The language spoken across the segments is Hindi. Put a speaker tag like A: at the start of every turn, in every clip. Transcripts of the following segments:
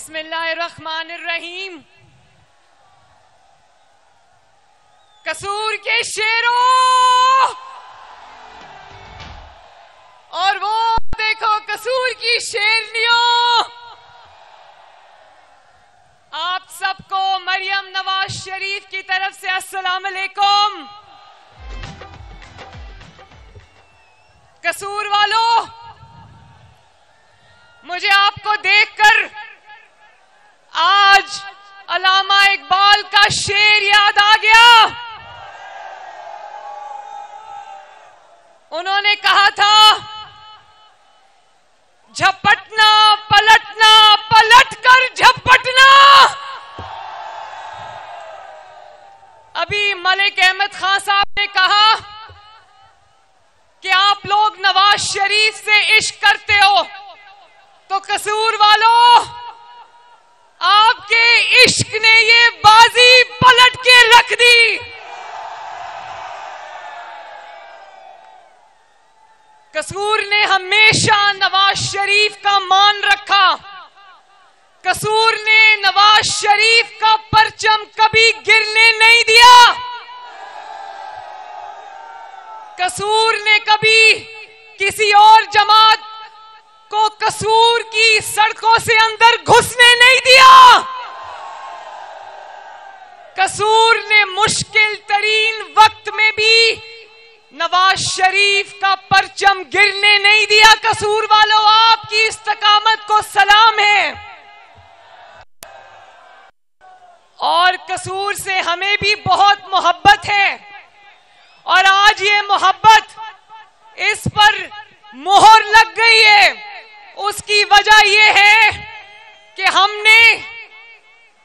A: बिस्मिल्लाहिर्रहमानिर्रहीम। कसूर के शेरों और वो देखो कसूर की शेरनियों, आप सबको मरियम नवाज शरीफ की तरफ से अस्सलाम अलैकुम। कसूर वालों, मुझे आपको देखकर आज अल्लामा इकबाल का शेर याद आ गया। उन्होंने कहा था, झपटना पलटना पलट कर झपटना। अभी मलिक अहमद खान साहब ने कहा कि आप लोग नवाज शरीफ से इश्क करते हो, तो कसूर वालों, आपके इश्क ने ये बाजी पलट के रख दी। कसूर ने हमेशा नवाज शरीफ का मान रखा। कसूर ने नवाज शरीफ का परचम कभी गिरने नहीं दिया। कसूर ने कभी किसी और जमात को कसूर की सड़कों से अंदर घुसने नहीं दिया। कसूर ने मुश्किल तरीन वक्त में भी नवाज शरीफ का परचम गिरने नहीं दिया। कसूर वालों, आपकी इस्तकामत को सलाम है। और कसूर से हमें भी बहुत मोहब्बत है, और आज ये मोहब्बत इस पर मोहर लग गई है। उसकी वजह यह है कि हमने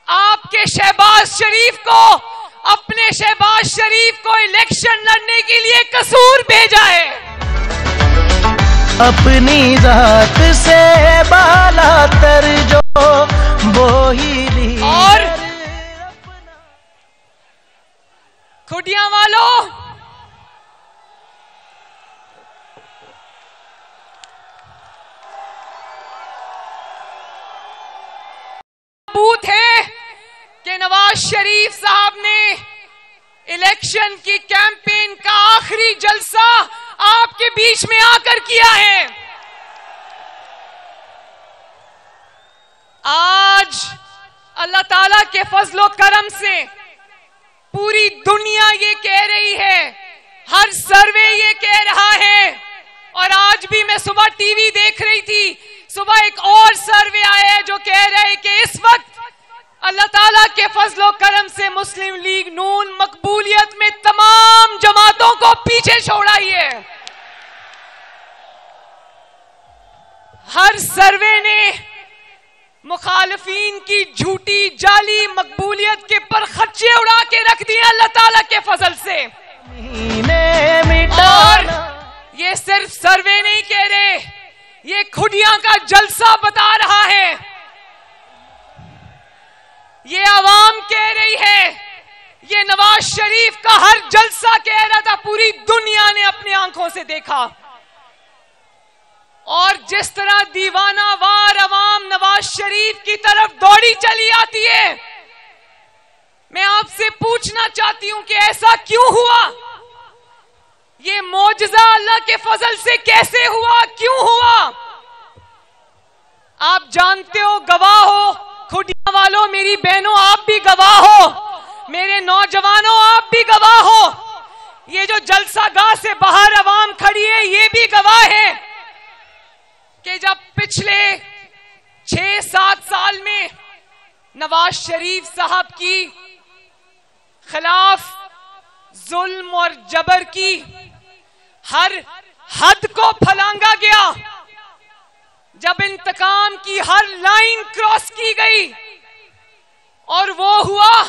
A: आपके शहबाज शरीफ को, अपने शहबाज शरीफ को इलेक्शन लड़ने के लिए कसूर भेजा है।
B: अपनी जात से बाला तर जो वो ही ली।
A: और खुटियां वालों, सबूत है कि नवाज शरीफ साहब ने इलेक्शन की कैंपेन का आखिरी जलसा आपके बीच में आकर किया है। आज अल्लाह ताला के फजलो करम से पूरी दुनिया ये कह रही है, हर सर्वे ये कह रहा है, और आज भी मैं सुबह टीवी देख रही थी, सुबह एक और सर्वे आया है जो कह रहे हैं कि इस वक्त अल्लाह ताला के फजलो करम से मुस्लिम लीग नून मकबूलियत में तमाम जमातों को पीछे छोड़ आई है। हर सर्वे ने मुखालिफीन की झूठी जाली मकबूलियत के पर खर्चे उड़ा के रख दिए अल्लाह ताला के फजल से। और ये सिर्फ सर्वे नहीं कह रहे, ये खुदियां का जलसा बता रहा है, ये आवाम कह रही है, ये नवाज शरीफ का हर जलसा कह रहा था, पूरी दुनिया ने अपनी आंखों से देखा। और जिस तरह दीवाना वार अवाम नवाज शरीफ की तरफ दौड़ी चली आती है, मैं आपसे पूछना चाहती हूं कि ऐसा क्यों हुआ? ये मौजज़ा अल्लाह के फजल से कैसे हुआ, क्यों हुआ? आप जानते हो, गवाह हो, खुदियां वालों, मेरी बहनों, आप भी गवाह हो, मेरे नौजवानों, आप भी गवाह हो। ये जो जलसागाह से बाहर अवाम खड़ी है, ये भी गवाह है कि जब पिछले 6-7 साल में नवाज शरीफ साहब की खिलाफ जुल्म और जबर की हर हद को फलांगा गया, जब इंतकाम की हर लाइन क्रॉस की गई, और वो हुआ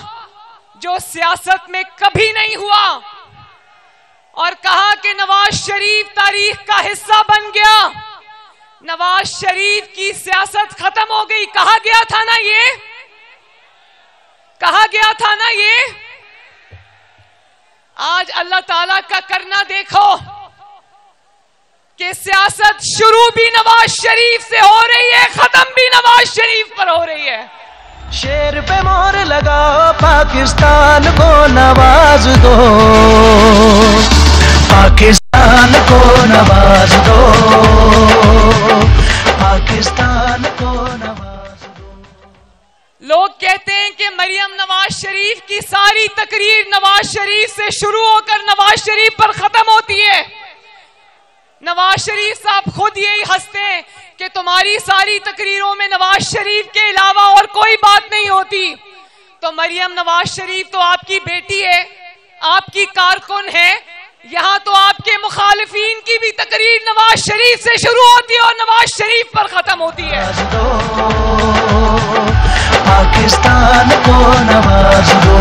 A: जो सियासत में कभी नहीं हुआ, और कहा कि नवाज शरीफ तारीख का हिस्सा बन गया, नवाज शरीफ की सियासत खत्म हो गई। कहा गया था ना ये, कहा गया था ना ये। आज अल्लाह ताला का करना देखो कि सियासत शुरू भी नवाज शरीफ से हो रही है, खत्म भी नवाज शरीफ पर हो रही है।
B: शेर पे मोहर लगाओ, पाकिस्तान को नवाज दो, पाकिस्तान को नवाज दो, पाकिस्तान को नवाज दो।
A: लोग कहते हैं कि मरियम नवाज शरीफ की सारी तकरीर नवाज शरीफ से शुरू होकर नवाज शरीफ पर खत्म होती है। नवाज शरीफ साहब खुद यही हंसते हैं कि तुम्हारी सारी तकरीरों में नवाज शरीफ के अलावा और कोई बात नहीं होती। तो मरियम नवाज शरीफ तो आपकी बेटी है, आपकी कारकुन है। यहाँ तो आपके मुखालिफिन की भी तकरीर नवाज शरीफ से शुरू होती है और नवाज शरीफ पर खत्म होती है।
B: पाकिस्तान को नवाज दो।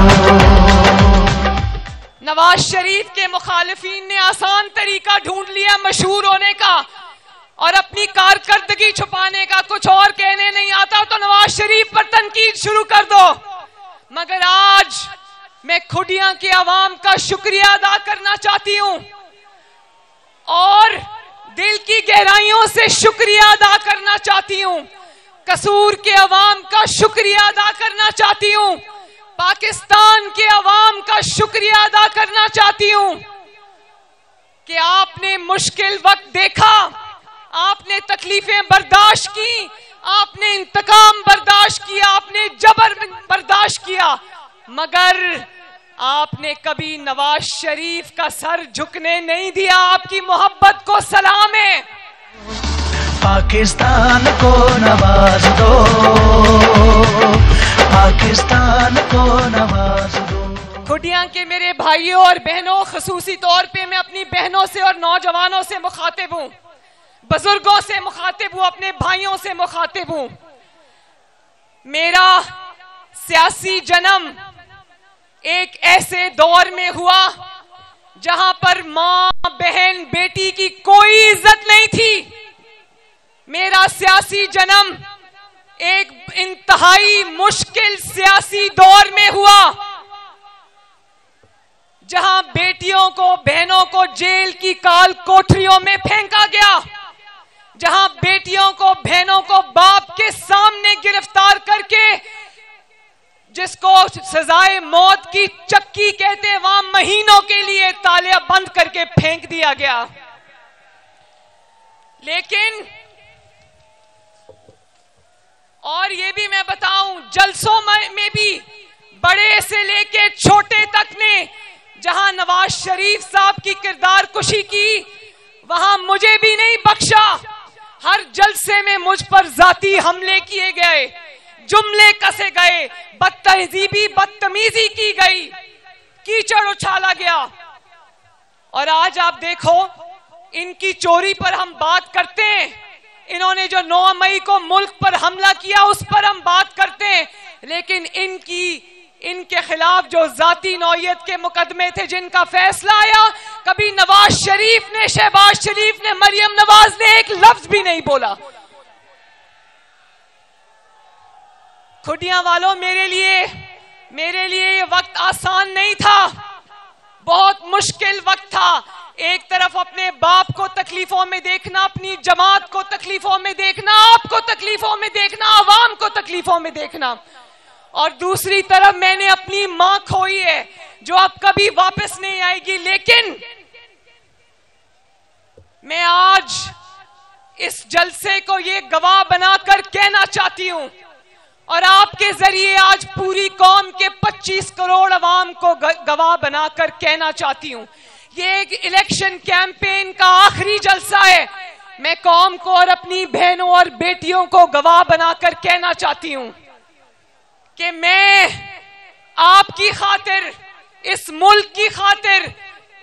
A: नवाज शरीफ के मुखालिफिन ने आसान तरीका ढूंढ लिया मशहूर होने का और अपनी कारकर्दगी छुपाने का। कुछ और कहने नहीं आता तो नवाज शरीफ पर तनकीद शुरू कर दो। मगर आज मैं खुडियां की आवाम का शुक्रिया अदा करना चाहती हूं और दिल की गहराइयों से शुक्रिया अदा करना चाहती हूं। कसूर के अवाम का शुक्रिया अदा करना चाहती हूं, पाकिस्तान के अवाम का शुक्रिया अदा करना चाहती हूं कि आपने मुश्किल वक्त देखा, आपने तकलीफें बर्दाश्त की, आपने इंतकाम बर्दाश्त किया, आपने जबर बर्दाश्त किया, मगर आपने कभी नवाज शरीफ का सर झुकने नहीं दिया। आपकी मोहब्बत को सलाम है।
B: पाकिस्तान को नवाज दो, पाकिस्तान को नवाज दो।
A: खुडियां के मेरे भाइयों और बहनों, खसूसी तौर पे मैं अपनी बहनों से और नौजवानों से मुखातिब हूं, बुजुर्गों से मुखातिब हूं, अपने भाइयों से मुखातिब हूं। मेरा सियासी जन्म एक ऐसे दौर में हुआ जहां पर मां, बहन, बेटी की कोई इज्जत नहीं थी। मेरा सियासी जन्म एक इंतहाई मुश्किल सियासी दौर में हुआ जहां बेटियों को, बहनों को जेल की काल कोठरियों में फेंका गया, जहां बेटियों को, बहनों को बाप के सामने गिरफ्तार करके, जिसको सजाए मौत की चक्की कहते हैं, वहां महीनों के लिए तालियां बंद करके फेंक दिया गया। लेकिन और ये भी मैं बताऊं, जलसों में भी बड़े से लेके छोटे तक ने जहां नवाज शरीफ साहब की किरदार कुशी की, वहां मुझे भी नहीं बख्शा। हर जलसे में मुझ पर जाती हमले किए गए, जुमले कसे गए, बदतमीजी की गई, कीचड़ उछाला गया। और आज आप देखो, इनकी चोरी पर हम बात करते हैं, इन्होंने जो 9 मई को मुल्क पर हमला किया उस पर हम बात करते हैं, लेकिन इनके खिलाफ जो जाती नौयत के मुकदमे थे जिनका फैसला आया, कभी नवाज शरीफ ने, शहबाज शरीफ ने, मरियम नवाज ने एक लफ्ज भी नहीं बोला। खुडियां वालों, मेरे लिए ये वक्त आसान नहीं था, बहुत मुश्किल वक्त था। एक तरफ अपने बाप को तकलीफों में देखना, अपनी जमात को तकलीफों में देखना, आपको तकलीफों में देखना, आवाम को तकलीफों में देखना, और दूसरी तरफ मैंने अपनी मां खोई है जो अब कभी वापस नहीं आएगी। लेकिन मैं आज इस जलसे को ये गवाह बनाकर कहना चाहती हूं और आपके जरिए आज पूरी कौम के 25 करोड़ अवाम को गवाह बनाकर कहना चाहती हूं, ये एक इलेक्शन कैंपेन का आखिरी जलसा है। मैं कौम को और अपनी बहनों और बेटियों को गवाह बनाकर कहना चाहती हूं कि मैं आपकी खातिर, इस मुल्क की खातिर,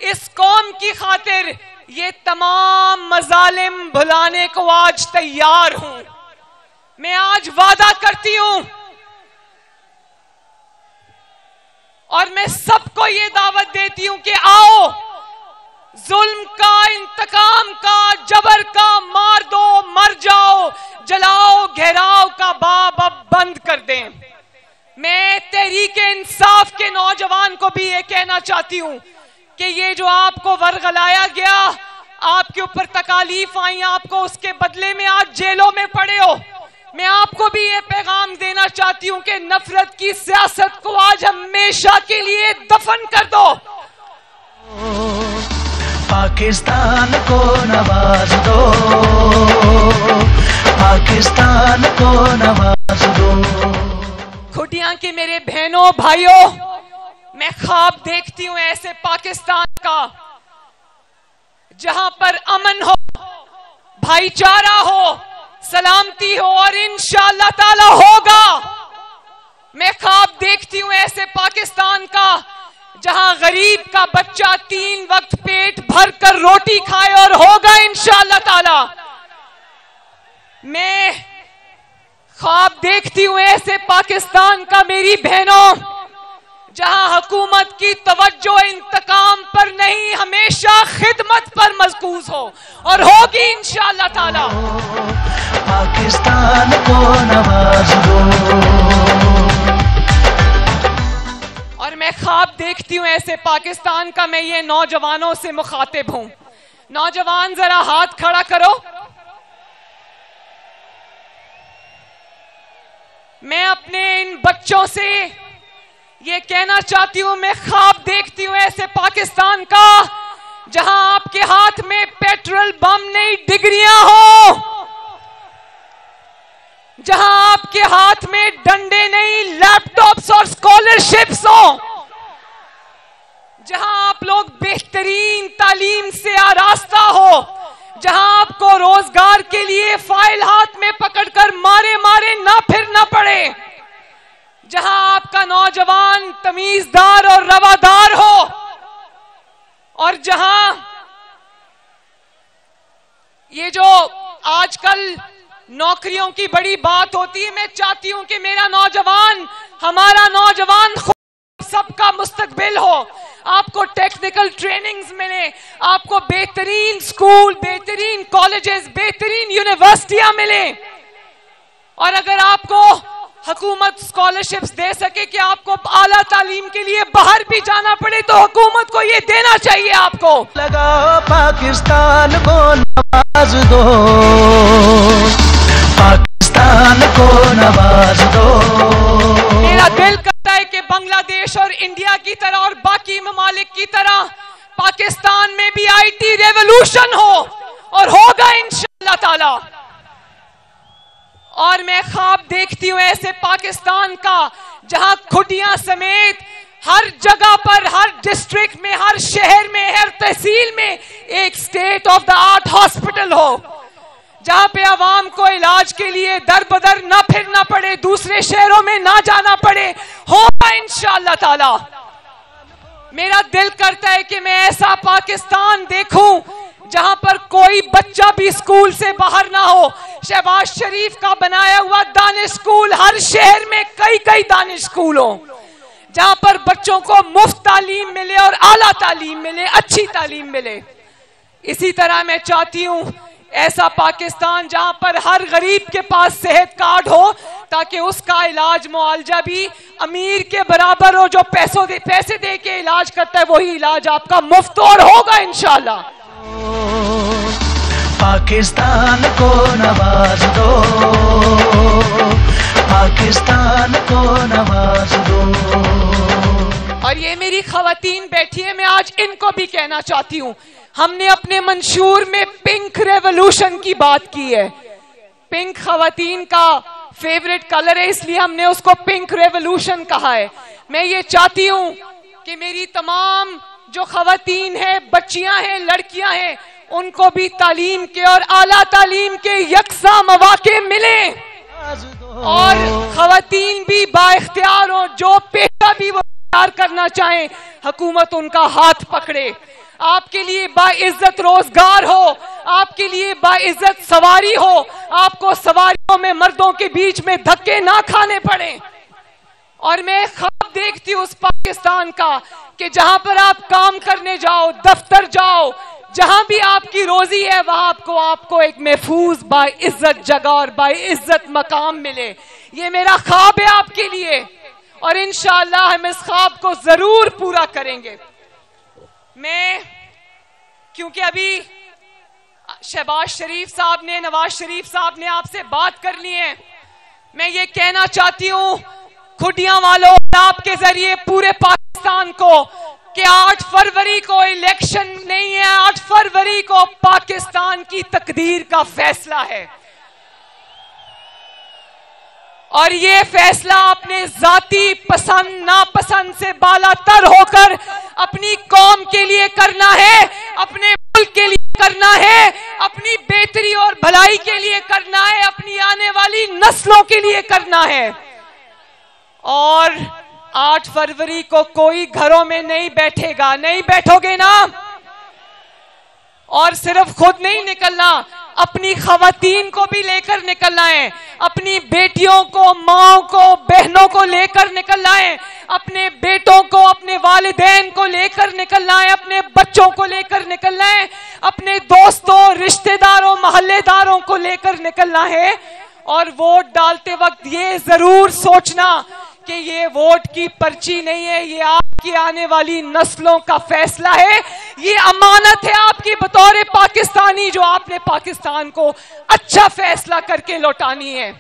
A: इस कौम की खातिर ये तमाम मजालिम भुलाने को आज तैयार हूं। मैं आज वादा करती हूं और मैं सबको ये दावत देती हूं कि आओ, जुल्म का, इंतकाम का, जबर का मार दो, मर जाओ, जलाओ घेराव का बाब अब बंद कर दें। मैं तहरीके इंसाफ के नौजवान को भी ये कहना चाहती हूं कि ये जो आपको वर्गलाया गया, आपके ऊपर तकालीफ आई, आपको उसके बदले में आज जेलों में पड़े हो। मैं आपको भी ये पैगाम देना चाहती हूं कि नफरत की सियासत को आज हमेशा के लिए दफन कर दो।
B: पाकिस्तान को नवाज दो, पाकिस्तान को नवाज दो।
A: खुटियां के मेरे बहनों भाइयों, मैं ख्वाब देखती हूं ऐसे पाकिस्तान का जहां पर अमन हो, भाईचारा हो, सलामती हो, और इंशाअल्लाह ताला होगा। मैं ख्वाब देखती हूं ऐसे पाकिस्तान का जहां गरीब का बच्चा 3 वक्त पेट भर कर रोटी खाए, और होगा इंशाअल्लाह ताला। मैं ख्वाब देखती हूं ऐसे पाकिस्तान का मेरी बहनों जहां हुकूमत की तवज्जो इंतकाम पर नहीं, हमेशा खिदमत पर मरकूज हो, और होगी इंशाअल्लाह ताला।
B: पाकिस्तान को नवाज दो।
A: और मैं ख्वाब देखती हूं ऐसे पाकिस्तान का, मैं ये नौजवानों से मुखातिब हूं। नौजवान जरा हाथ खड़ा करो। मैं अपने इन बच्चों से ये कहना चाहती हूं, मैं ख्वाब देखती हूं ऐसे पाकिस्तान का जहां आपके हाथ में पेट्रोल बम नहीं, डिग्रियां हो, जहां आपके हाथ में डंडे नहीं, लैपटॉप्स और स्कॉलरशिप्स हो, जहां आप लोग बेहतरीन तालीम से आरास्ता हो, जहां आपको रोजगार के लिए फाइल हाथ में पकड़कर मारे मारे ना फिरना पड़े, जहां आपका नौजवान तमीजदार और रवादार हो, और जहां ये जो आजकल नौकरियों की बड़ी बात होती है, मैं चाहती हूं कि मेरा नौजवान, हमारा नौजवान सबका मुस्तकबिल हो, आपको टेक्निकल ट्रेनिंग्स मिले, आपको बेहतरीन स्कूल, बेहतरीन कॉलेजेस, बेहतरीन यूनिवर्सिटियां मिले, और अगर आपको हुकूमत स्कॉलरशिप्स दे सके कि आपको आला तालीम के लिए बाहर भी जाना पड़े, तो हुकूमत को ये देना चाहिए आपको।
B: लगाओ पाकिस्तान को नवाज दो, पाकिस्तान को नवाज दो।
A: मेरा दिल करता है कि बांग्लादेश और इंडिया की तरह और बाकी ममालिक की तरह पाकिस्तान में भी IT रेवोल्यूशन हो, और होगा इंशाअल्लाह ताला। और मैं ख्वाब देखती हूं ऐसे पाकिस्तान का जहां खुटियां समेत हर जगह पर, हर डिस्ट्रिक्ट में, हर शहर में, हर तहसील में एक state of the art hospital हो, जहां पे आवाम को इलाज के लिए दर बदर ना फिरना पड़े, दूसरे शहरों में ना जाना पड़े, होगा इंशाअल्लाह ताला। मेरा दिल करता है कि मैं ऐसा पाकिस्तान देखूं जहां पर कोई बच्चा भी स्कूल से बाहर ना हो। शहबाज शरीफ का बनाया हुआ दानिश स्कूल, हर शहर में कई कई दानिश स्कूल हो, जहां पर बच्चों को मुफ्त तालीम मिले और आला तालीम मिले, अच्छी तालीम मिले। इसी तरह मैं चाहती हूं ऐसा पाकिस्तान जहां पर हर गरीब के पास सेहत कार्ड हो, ताकि उसका इलाज मुआवजा भी अमीर के बराबर हो। जो पैसे दे के इलाज करता है वही इलाज आपका मुफ्त और होगा इंशाअल्लाह।
B: पाकिस्तान को नवाज दो, पाकिस्तान को नवाज दो।
A: और ये मेरी खवातीन बैठी है, मैं आज इनको भी कहना चाहती हूँ, हमने अपने मंशूर में पिंक रेवोल्यूशन की बात की है। पिंक खवातीन का फेवरेट कलर है, इसलिए हमने उसको पिंक रेवोल्यूशन कहा है। मैं ये चाहती हूँ कि मेरी तमाम जो खवातीन है, बच्चियां हैं, लड़कियां हैं, उनको भी तालीम के और आला तालीम के यकसा मौके मिले, और खवातीन भी बाइख्तियार हो, जो पेशा भी वो इख्तियार करना चाहें, हुकूमत उनका हाथ पकड़े, आपके लिए बाइज्जत रोजगार हो, आपके लिए बाइज्जत सवारी हो, आपको सवारियों में मर्दों के बीच में धक्के ना खाने पड़े। और मैं ख्वाब देखती हूँ उस पाकिस्तान का कि जहां पर आप काम करने जाओ, दफ्तर जाओ, जहां भी आपकी रोजी है, वहां आपको एक महफूज बाइज्जत जगह और बाइज्जत मकाम मिले। ये मेरा ख्वाब है आपके लिए, और इंशाअल्लाह हम इस ख्वाब को जरूर पूरा करेंगे। मैं क्योंकि अभी शहबाज शरीफ साहब ने, नवाज शरीफ साहब ने आपसे बात करनी है। मैं ये कहना चाहती हूं खुडियां वालों, आपके जरिए पूरे पाकिस्तान को, कि 8 फरवरी को इलेक्शन नहीं है, 8 फरवरी को पाकिस्तान की तकदीर का फैसला है। और ये फैसला अपने जाती पसंद नापसंद से बालातर होकर अपनी कौम के लिए करना है, अपने मुल्क के लिए करना है, अपनी बेहतरी और भलाई के लिए करना है, अपनी आने वाली नस्लों के लिए करना है। और 8 फरवरी को कोई घरों में नहीं बैठेगा, नहीं बैठोगे ना? और सिर्फ खुद नहीं निकलना, अपनी खवातीन को भी लेकर निकलना है, अपनी बेटियों को, माओ को, बहनों को लेकर निकलना है, अपने बेटों को, अपने वालिदैन को लेकर निकलना है, अपने बच्चों को लेकर निकलना है, अपने दोस्तों, रिश्तेदारों, मोहल्लेदारों को लेकर निकलना है। और वोट डालते वक्त ये जरूर सोचना कि ये वोट की पर्ची नहीं है, ये आपकी आने वाली नस्लों का फैसला है, ये अमानत है आपकी बतौर पाकिस्तानी, जो आपने पाकिस्तान को अच्छा फैसला करके लौटानी है।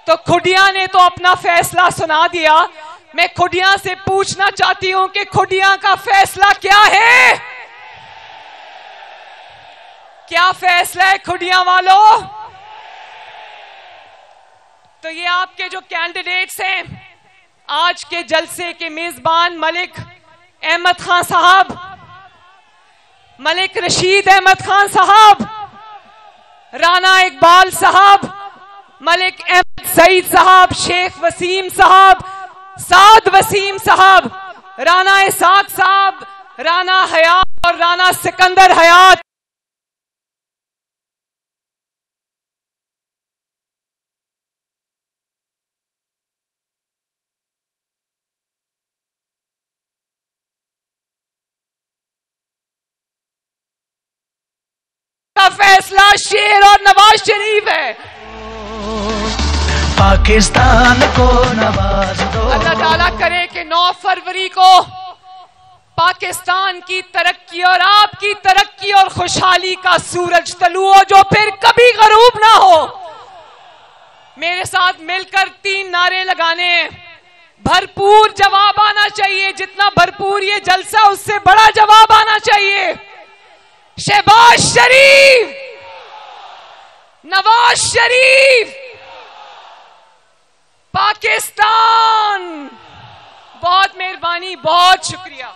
A: तो खुडिया ने तो अपना फैसला सुना दिया। मैं खुडिया से पूछना चाहती हूं कि खुडिया का फैसला क्या है? क्या फैसला है खुडिया वालों? तो ये आपके जो कैंडिडेट्स हैं, आज के जलसे के मेजबान मलिक अहमद खान साहब, मलिक रशीद अहमद खान साहब, राना इकबाल साहब, मलिक अहमद सईद साहब, शेख वसीम साहब, साद वसीम साहब, राना इसाक साहब, राना हयात और राना सिकंदर हयात, का फैसला शेर और नवाज शरीफ है।
B: पाकिस्तान को नवाज दो।
A: अल्लाह ताला करे कि 9 फरवरी को पाकिस्तान की तरक्की और आपकी तरक्की और खुशहाली का सूरज तलू हो, जो फिर कभी गरूब ना हो। मेरे साथ मिलकर 3 नारे लगाने हैं। भरपूर जवाब आना चाहिए, जितना भरपूर ये जलसा उससे बड़ा जवाब आना चाहिए। शहबाज शरीफ, नवाज शरीफ, पाकिस्तान। बहुत मेहरबानी, बहुत शुक्रिया।